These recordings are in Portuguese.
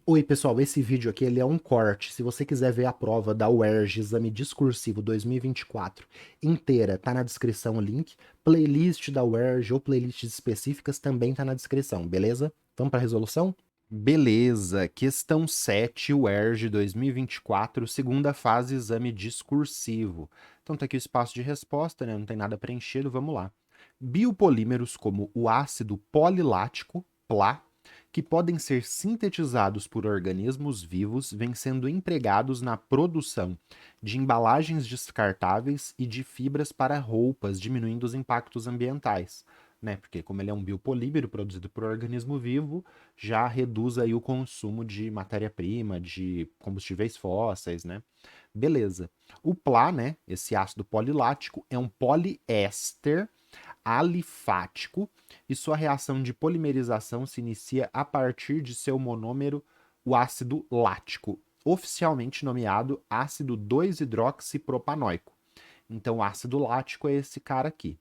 Oi, pessoal, esse vídeo aqui ele é um corte. Se você quiser ver a prova da UERJ Exame Discursivo 2024 inteira, tá na descrição o link. Playlist da UERJ ou playlists específicas também tá na descrição, beleza? Vamos para a resolução? Beleza, questão 7, UERJ 2024, segunda fase, exame discursivo. Então tá aqui o espaço de resposta, né? Não tem nada preenchido, vamos lá. Biopolímeros como o ácido polilático, PLA, que podem ser sintetizados por organismos vivos, vêm sendo empregados na produção de embalagens descartáveis e de fibras para roupas, diminuindo os impactos ambientais. Né? Porque como ele é um biopolímero produzido por organismo vivo, já reduz aí o consumo de matéria-prima, de combustíveis fósseis, né? Beleza. O PLA, né, esse ácido polilático, é um poliéster alifático e sua reação de polimerização se inicia a partir de seu monômero, o ácido lático, oficialmente nomeado ácido 2-hidroxipropanoico. Então, o ácido lático é esse cara aqui.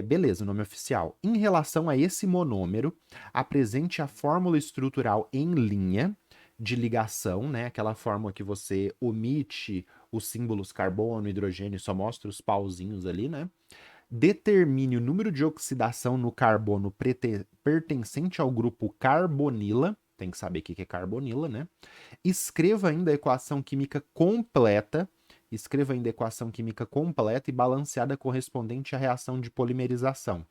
Beleza, o nome oficial. Em relação a esse monômero, apresente a fórmula estrutural em linha de ligação, né? Aquela fórmula que você omite os símbolos carbono, hidrogênio, só mostra os pauzinhos ali, né? Determine o número de oxidação no carbono pertencente ao grupo carbonila. Tem que saber o que é carbonila, né? Escreva ainda a equação química completa. Escreva ainda a equação química completa e balanceada correspondente à reação de polimerização.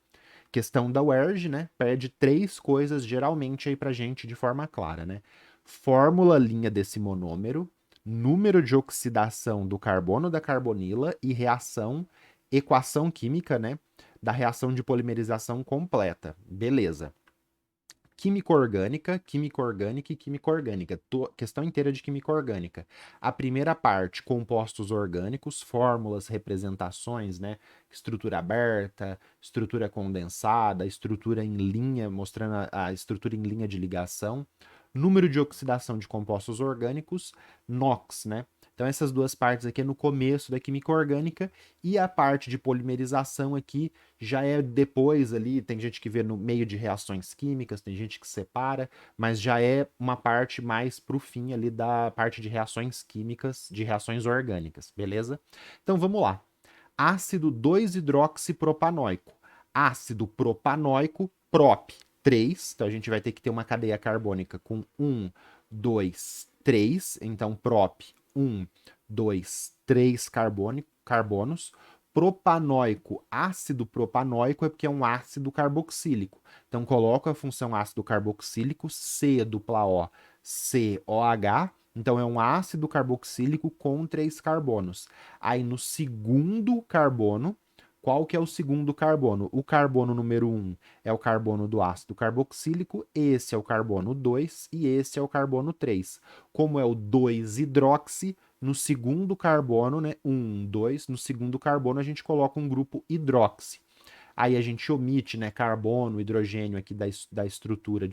Questão da UERJ, né? Pede três coisas geralmente aí pra gente de forma clara, né? Fórmula linha desse monômero, número de oxidação do carbono da carbonila e reação, equação química, né? Da reação de polimerização completa. Beleza. Química orgânica, química orgânica e química orgânica. Questão inteira de química orgânica. A primeira parte, compostos orgânicos, fórmulas, representações, né? Estrutura aberta, estrutura condensada, estrutura em linha, mostrando a estrutura em linha de ligação. Número de oxidação de compostos orgânicos, NOx, né? Então, essas duas partes aqui é no começo da química orgânica e a parte de polimerização aqui já é depois ali. Tem gente que vê no meio de reações químicas, tem gente que separa, mas já é uma parte mais pro fim ali da parte de reações químicas, de reações orgânicas, beleza? Então, vamos lá. Ácido 2-hidroxipropanoico. Ácido propanoico, prop 3. Então, a gente vai ter que ter uma cadeia carbônica com 1, 2, 3. Então, prop 1, 2, 3 carbonos. Propanoico, ácido propanoico é porque é um ácido carboxílico. Então, coloco a função ácido carboxílico, C dupla O, COH. Então, é um ácido carboxílico com 3 carbonos. Aí, no segundo carbono, qual que é o segundo carbono? O carbono número 1 é o carbono do ácido carboxílico, esse é o carbono 2 e esse é o carbono 3. Como é o 2-hidroxi, no segundo carbono, né? 1, 2, no segundo carbono a gente coloca um grupo hidroxi. Aí a gente omite, né, carbono, hidrogênio aqui da estrutura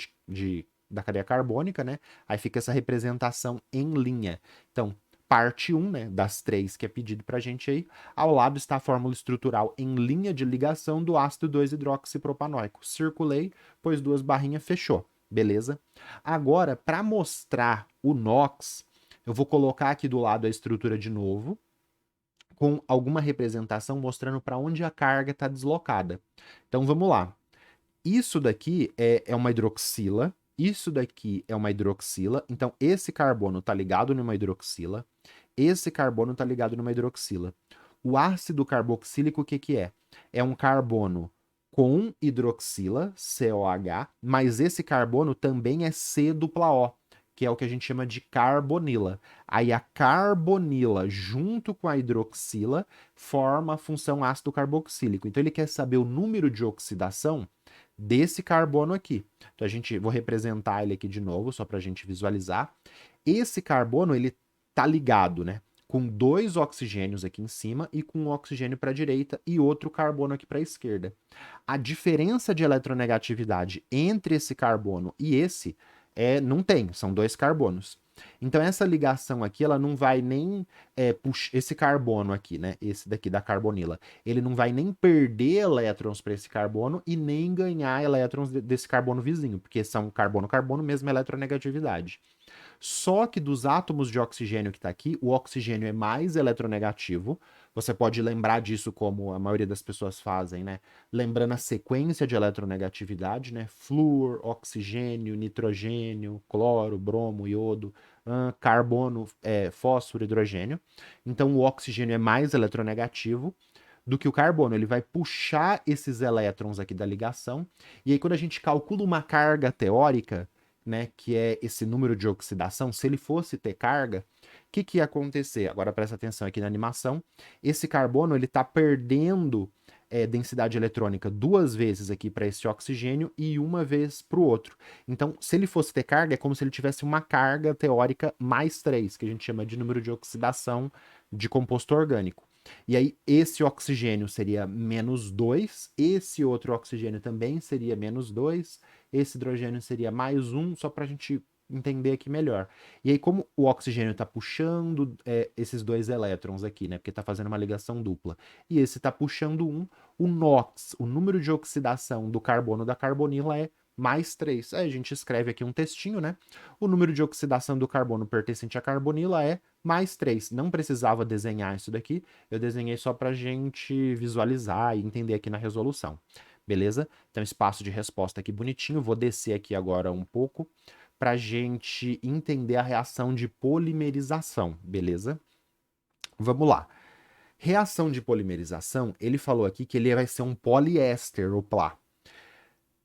da cadeia carbônica, né? Aí fica essa representação em linha. Então, parte 1, né, das três que é pedido pra gente aí, ao lado está a fórmula estrutural em linha de ligação do ácido 2-hidroxipropanoico. Circulei, pôs duas barrinhas, fechou. Beleza? Agora, para mostrar o NOx, eu vou colocar aqui do lado a estrutura de novo, com alguma representação mostrando para onde a carga está deslocada. Então vamos lá. Isso daqui é uma hidroxila, isso daqui é uma hidroxila, então esse carbono está ligado numa hidroxila, esse carbono está ligado numa hidroxila. O ácido carboxílico, o que, que é? É um carbono com hidroxila, COH, mas esse carbono também é C dupla O, que é o que a gente chama de carbonila. Aí a carbonila, junto com a hidroxila, forma a função ácido carboxílico. Então ele quer saber o número de oxidação desse carbono aqui. Então vou representar ele aqui de novo, só para a gente visualizar. Esse carbono, ele tá ligado, né? Com dois oxigênios aqui em cima e com um oxigênio para a direita e outro carbono aqui para a esquerda. A diferença de eletronegatividade entre esse carbono e esse não tem, são 2 carbonos. Então essa ligação aqui, ela não vai nem puxar esse carbono aqui, né? Esse daqui da carbonila. Ele não vai nem perder elétrons para esse carbono e nem ganhar elétrons desse carbono vizinho, porque são carbono-carbono, mesma eletronegatividade. Só que dos átomos de oxigênio que está aqui, o oxigênio é mais eletronegativo. Você pode lembrar disso como a maioria das pessoas fazem, né? Lembrando a sequência de eletronegatividade, né? Flúor, oxigênio, nitrogênio, cloro, bromo, iodo, carbono, fósforo, hidrogênio. Então o oxigênio é mais eletronegativo do que o carbono. Ele vai puxar esses elétrons aqui da ligação. E aí, quando a gente calcula uma carga teórica, né, que é esse número de oxidação, se ele fosse ter carga, o que ia acontecer? Agora presta atenção aqui na animação. Esse carbono ele está perdendo densidade eletrônica 2 vezes aqui para esse oxigênio e 1 vez para o outro. Então, se ele fosse ter carga, é como se ele tivesse uma carga teórica mais 3, que a gente chama de número de oxidação de composto orgânico. E aí, esse oxigênio seria menos 2, esse outro oxigênio também seria menos 2, esse hidrogênio seria mais 1, só para a gente entender aqui melhor. E aí, como o oxigênio está puxando esses 2 elétrons aqui, né? Porque está fazendo uma ligação dupla, e esse está puxando 1, o NOx, o número de oxidação do carbono da carbonila é mais 3. Aí a gente escreve aqui um textinho, né? O número de oxidação do carbono pertencente à carbonila é mais 3. Não precisava desenhar isso daqui, eu desenhei só para a gente visualizar e entender aqui na resolução. Beleza? Então, espaço de resposta aqui bonitinho. Vou descer aqui agora um pouco para a gente entender a reação de polimerização, beleza? Vamos lá. Reação de polimerização, ele falou aqui que ele vai ser um poliéster, ou PLA.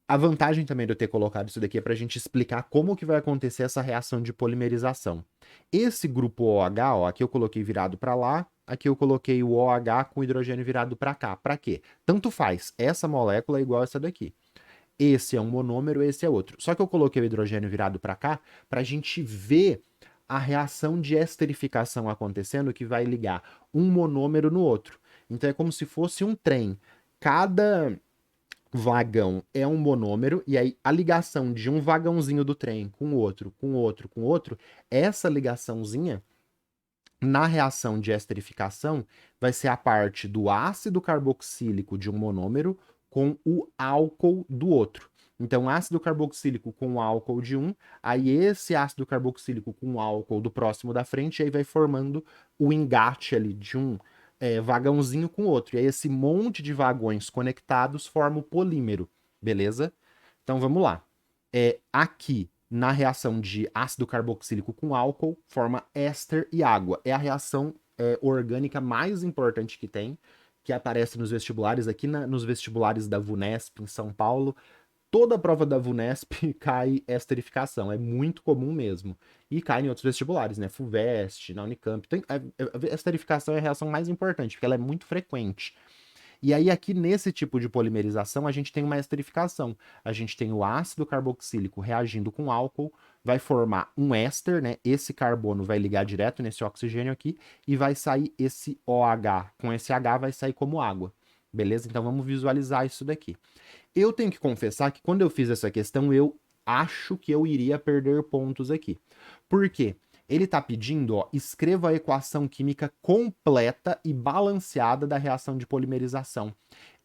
A vantagem também de eu ter colocado isso daqui é para a gente explicar como que vai acontecer essa reação de polimerização. Esse grupo OH, ó, aqui eu coloquei virado para lá, aqui eu coloquei o OH com o hidrogênio virado para cá. Para quê? Tanto faz, essa molécula é igual a essa daqui. Esse é um monômero, esse é outro. Só que eu coloquei o hidrogênio virado para cá para a gente ver a reação de esterificação acontecendo que vai ligar um monômero no outro. Então é como se fosse um trem. Cada vagão é um monômero, e aí a ligação de um vagãozinho do trem com outro, com outro, com outro, essa ligaçãozinha, na reação de esterificação, vai ser a parte do ácido carboxílico de um monômero com o álcool do outro. Então, ácido carboxílico com o álcool de um, aí esse ácido carboxílico com o álcool do próximo da frente, aí vai formando o engate ali de um vagãozinho com outro. E aí esse monte de vagões conectados forma o polímero, beleza? Então vamos lá. Aqui, na reação de ácido carboxílico com álcool, forma éster e água. É a reação orgânica mais importante que tem, que aparece nos vestibulares, aqui nos vestibulares da VUNESP, em São Paulo. Toda a prova da VUNESP cai esterificação, é muito comum mesmo. E cai em outros vestibulares, né? FUVEST, na Unicamp. A esterificação é a reação mais importante, porque ela é muito frequente. E aí, aqui nesse tipo de polimerização, a gente tem uma esterificação. A gente tem o ácido carboxílico reagindo com álcool, vai formar um éster, né? Esse carbono vai ligar direto nesse oxigênio aqui e vai sair esse OH. Com esse H vai sair como água. Beleza? Então vamos visualizar isso daqui. Eu tenho que confessar que quando eu fiz essa questão, eu acho que eu iria perder pontos aqui. Por quê? Ele está pedindo, ó, escreva a equação química completa e balanceada da reação de polimerização.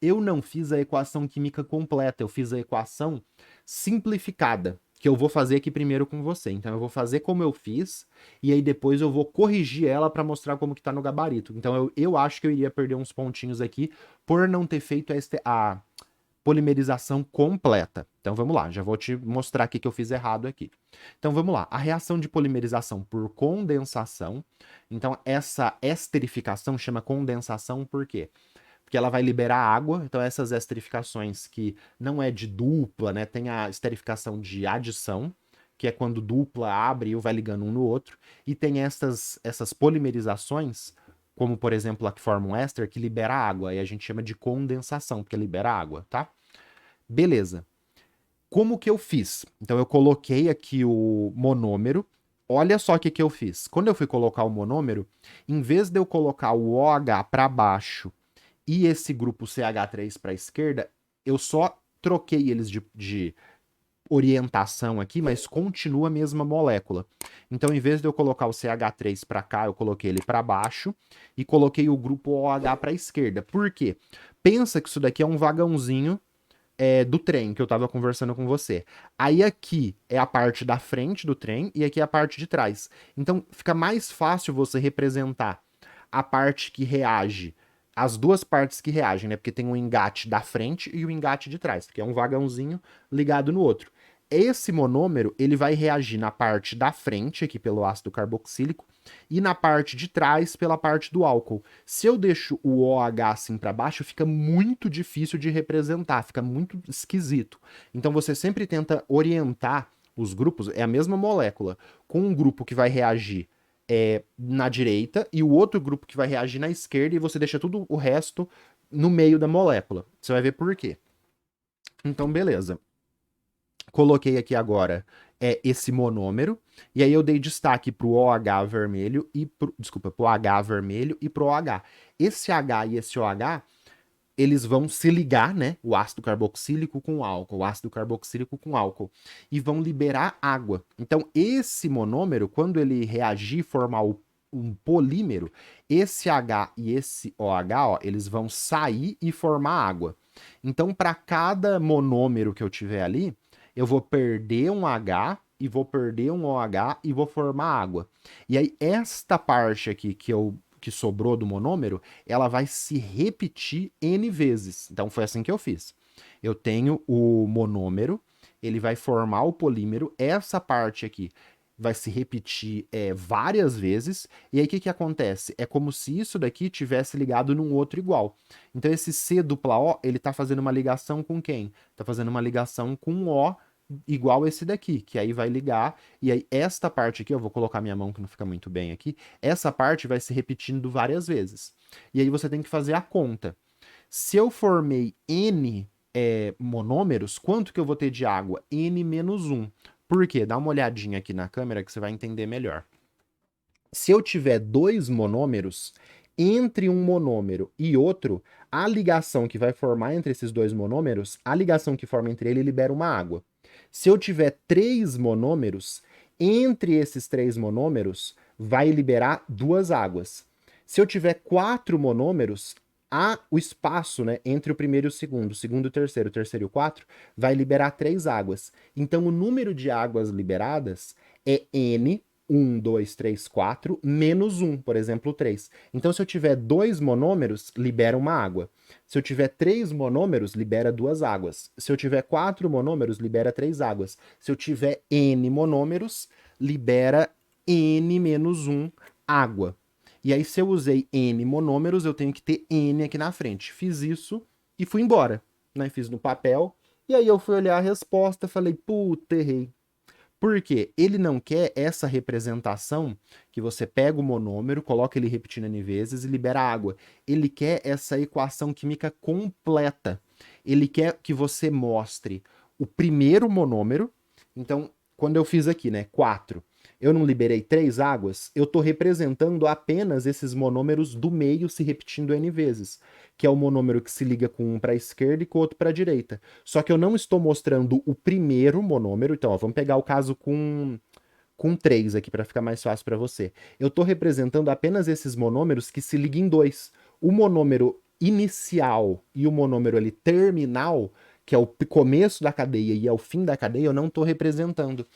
Eu não fiz a equação química completa, eu fiz a equação simplificada, que eu vou fazer aqui primeiro com você. Então eu vou fazer como eu fiz e aí depois eu vou corrigir ela para mostrar como que tá no gabarito. Então eu acho que eu iria perder uns pontinhos aqui por não ter feito a polimerização completa. Então vamos lá, já vou te mostrar aqui que eu fiz errado aqui. Então vamos lá, a reação de polimerização por condensação. Então essa esterificação chama condensação por quê? Porque ela vai liberar água, então essas esterificações que não é de dupla, né, tem a esterificação de adição, que é quando dupla abre e vai ligando um no outro, e tem essas polimerizações, como por exemplo a que forma um éster, que libera água, e a gente chama de condensação, porque libera água, tá? Beleza. Como que eu fiz? Então eu coloquei aqui o monômero. Olha só o que eu fiz. Quando eu fui colocar o monômero, em vez de eu colocar o OH para baixo e esse grupo CH3 para a esquerda, eu só troquei eles de orientação aqui, mas continua a mesma molécula. Então, em vez de eu colocar o CH3 para cá, eu coloquei ele para baixo e coloquei o grupo OH para a esquerda. Por quê? Pensa que isso daqui é um vagãozinho do trem que eu estava conversando com você. Aí aqui é a parte da frente do trem e aqui é a parte de trás. Então, fica mais fácil você representar a parte que reage, as duas partes que reagem, né? Porque tem um engate da frente e o engate de trás, que é um vagãozinho ligado no outro. Esse monômero, ele vai reagir na parte da frente, aqui pelo ácido carboxílico, e na parte de trás pela parte do álcool. Se eu deixo o OH assim para baixo, fica muito difícil de representar, fica muito esquisito. Então você sempre tenta orientar os grupos, é a mesma molécula, com um grupo que vai reagir na direita e o outro grupo que vai reagir na esquerda, e você deixa tudo o resto no meio da molécula. Você vai ver por quê. Então, beleza. Coloquei aqui agora esse monômero, e aí eu dei destaque para o OH vermelho e desculpa, para o H vermelho e para o OH. Esse H e esse OH, eles vão se ligar, né? O ácido carboxílico com álcool, o ácido carboxílico com álcool, e vão liberar água. Então, esse monômero, quando ele reagir e formar um polímero, esse H e esse OH, ó, eles vão sair e formar água. Então, para cada monômero que eu tiver ali, eu vou perder um H e vou perder um OH e vou formar água. E aí, esta parte aqui que sobrou do monômero, ela vai se repetir N vezes. Então, foi assim que eu fiz. Eu tenho o monômero, ele vai formar o polímero, essa parte aqui vai se repetir várias vezes, e aí o que acontece? É como se isso daqui tivesse ligado num outro igual. Então esse C dupla O, ele tá fazendo uma ligação com quem? Tá fazendo uma ligação com um O igual esse daqui, que aí vai ligar, e aí esta parte aqui, eu vou colocar minha mão que não fica muito bem aqui, essa parte vai se repetindo várias vezes. E aí você tem que fazer a conta. Se eu formei N monômeros, quanto que eu vou ter de água? N menos 1. Por quê? Dá uma olhadinha aqui na câmera que você vai entender melhor. Se eu tiver dois monômeros, entre um monômero e outro, a ligação que vai formar entre esses dois monômeros, a ligação que forma entre eles libera uma água. Se eu tiver três monômeros, entre esses três monômeros vai liberar duas águas. Se eu tiver quatro monômeros, o espaço, né, entre o primeiro e o segundo e o terceiro e o quatro, vai liberar três águas. Então, o número de águas liberadas é N, 1, 2, 3, 4, menos 1, por exemplo, 3. Então, se eu tiver dois monômeros, libera uma água. Se eu tiver três monômeros, libera duas águas. Se eu tiver quatro monômeros, libera três águas. Se eu tiver N monômeros, libera N menos 1 água. E aí, se eu usei N monômeros, eu tenho que ter N aqui na frente. Fiz isso e fui embora. Né? Fiz no papel. E aí eu fui olhar a resposta, falei, puta, errei. Por quê? Ele não quer essa representação que você pega o monômero, coloca ele repetindo N vezes e libera água. Ele quer essa equação química completa. Ele quer que você mostre o primeiro monômero. Então, quando eu fiz aqui, né, 4, eu não liberei 3 águas, eu estou representando apenas esses monômeros do meio se repetindo N vezes, que é o monômero que se liga com um para a esquerda e com o outro para a direita. Só que eu não estou mostrando o primeiro monômero, então ó, vamos pegar o caso com 3 aqui para ficar mais fácil para você. Eu estou representando apenas esses monômeros que se ligam em dois. O monômero inicial e o monômero ali terminal, que é o começo da cadeia e é o fim da cadeia, eu não estou representando.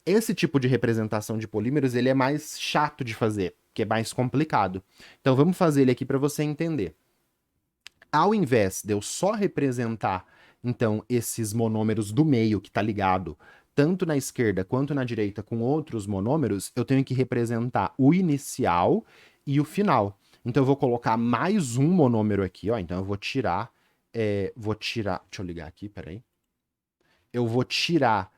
Esse tipo de representação de polímeros, ele é mais chato de fazer, que é mais complicado. Então vamos fazer ele aqui para você entender. Ao invés de eu só representar, então, esses monômeros do meio que está ligado tanto na esquerda quanto na direita com outros monômeros, eu tenho que representar o inicial e o final. Então eu vou colocar mais um monômero aqui, ó. Então eu vou tirar, deixa eu ligar aqui, peraí. Eu vou tirar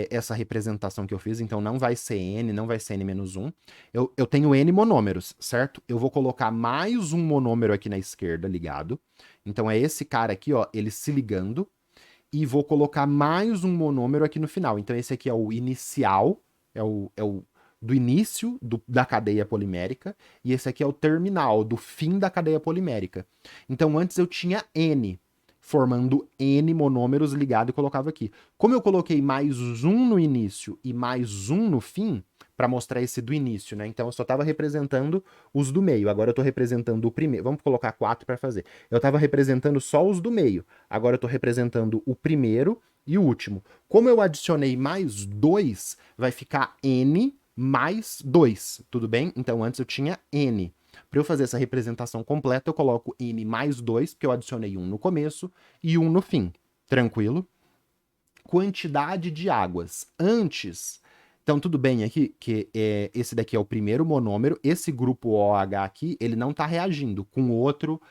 essa representação que eu fiz, então não vai ser N, não vai ser N-1. Eu tenho N monômeros, certo? Eu vou colocar mais um monômero aqui na esquerda ligado. Então é esse cara aqui, ó, ele se ligando. E vou colocar mais um monômero aqui no final. Então esse aqui é o inicial, é o do início da cadeia polimérica, e esse aqui é o terminal, do fim da cadeia polimérica. Então antes eu tinha N. formando N monômeros ligado e colocava aqui. Como eu coloquei mais um no início e mais um no fim, para mostrar esse do início, né? Então eu só estava representando os do meio. Agora eu estou representando o primeiro. Vamos colocar 4 para fazer. Eu estava representando só os do meio. Agora eu estou representando o primeiro e o último. Como eu adicionei mais 2, vai ficar N mais 2, tudo bem? Então antes eu tinha N. Para eu fazer essa representação completa, eu coloco N mais 2, porque eu adicionei um no começo e um no fim. Tranquilo? Quantidade de águas. Antes, então tudo bem aqui, que esse daqui é o primeiro monômero, esse grupo OH aqui, ele não está reagindo com outro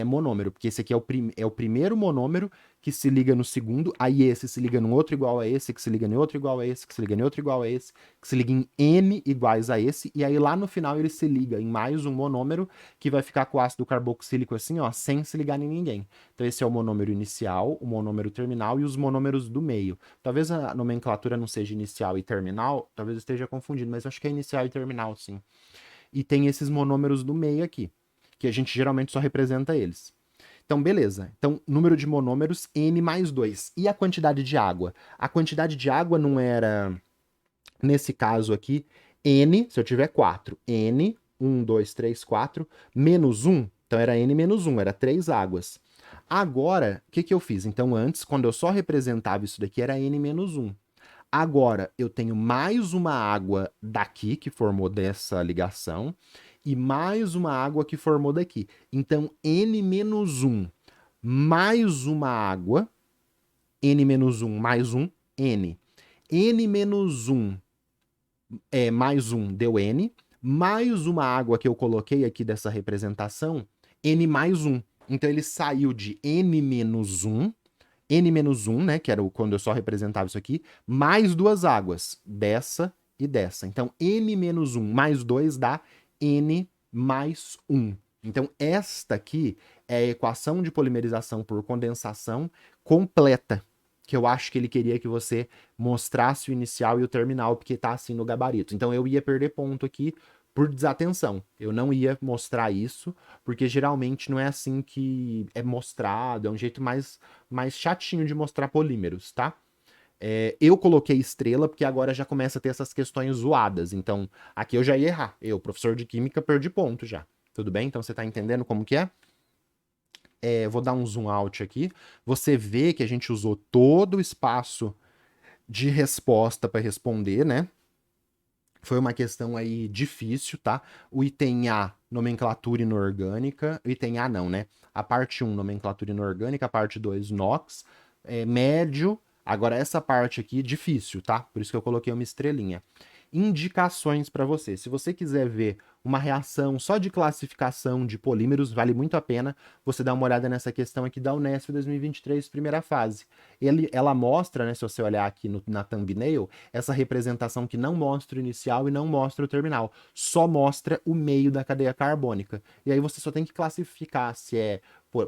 monômero, porque esse aqui é o primeiro monômero que se liga no segundo, aí esse se liga no outro igual a esse, que se liga em outro igual a esse, que se liga em outro igual a esse, que se liga em N iguais a esse, e aí lá no final ele se liga em mais um monômero que vai ficar com o ácido carboxílico assim, ó, sem se ligar em ninguém. Então esse é o monômero inicial, o monômero terminal e os monômeros do meio. Talvez a nomenclatura não seja inicial e terminal, talvez eu esteja confundindo, mas eu acho que é inicial e terminal, sim. E tem esses monômeros do meio aqui, que a gente geralmente só representa eles. Então, beleza. Então, número de monômeros, N mais 2. E a quantidade de água? A quantidade de água não era, nesse caso aqui, N, se eu tiver 4, N, 1, 2, 3, 4, menos 1, então era N menos 1, era 3 águas. Agora, o que eu fiz? Então, antes, quando eu só representava isso daqui, era N menos 1. Agora, eu tenho mais uma água daqui, que formou dessa ligação, e mais uma água que formou daqui. Então, N menos 1 mais uma água, N menos 1 mais 1, N. N menos 1 mais 1 deu N, mais uma água que eu coloquei aqui dessa representação, N mais 1. Então, ele saiu de N menos 1, né, que era quando eu só representava isso aqui, mais duas águas, dessa e dessa. Então, N menos 1 mais 2 dá N mais 1. Então, esta aqui é a equação de polimerização por condensação completa, que eu acho que ele queria que você mostrasse o inicial e o terminal, porque tá assim no gabarito. Então, eu ia perder ponto aqui por desatenção. Eu não ia mostrar isso, porque geralmente não é assim que é mostrado, é um jeito mais chatinho de mostrar polímeros, tá? Eu coloquei estrela porque agora já começa a ter essas questões zoadas. Então, aqui eu já ia errar. Eu, professor de química, perdi ponto já. Tudo bem? Então, você tá entendendo como que é? Vou dar um zoom out aqui. Você vê que a gente usou todo o espaço de resposta para responder, né? Foi uma questão aí difícil, tá? O item A, nomenclatura inorgânica. O item A não, né? A parte 1, nomenclatura inorgânica. A parte 2, NOx. Médio. Agora, essa parte aqui, difícil, tá? Por isso que eu coloquei uma estrelinha. Indicações para você. Se você quiser ver uma reação só de classificação de polímeros, vale muito a pena você dar uma olhada nessa questão aqui da Unesp 2023, primeira fase. Ela mostra, né, se você olhar aqui na thumbnail, essa representação que não mostra o inicial e não mostra o terminal, só mostra o meio da cadeia carbônica. E aí você só tem que classificar se é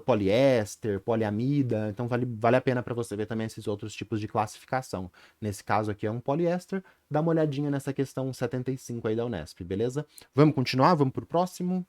poliéster, poliamida, então vale a pena para você ver também esses outros tipos de classificação. Nesse caso aqui é um poliéster, dá uma olhadinha nessa questão 75 aí da Unesp, beleza? Vamos continuar? Vamos pro próximo?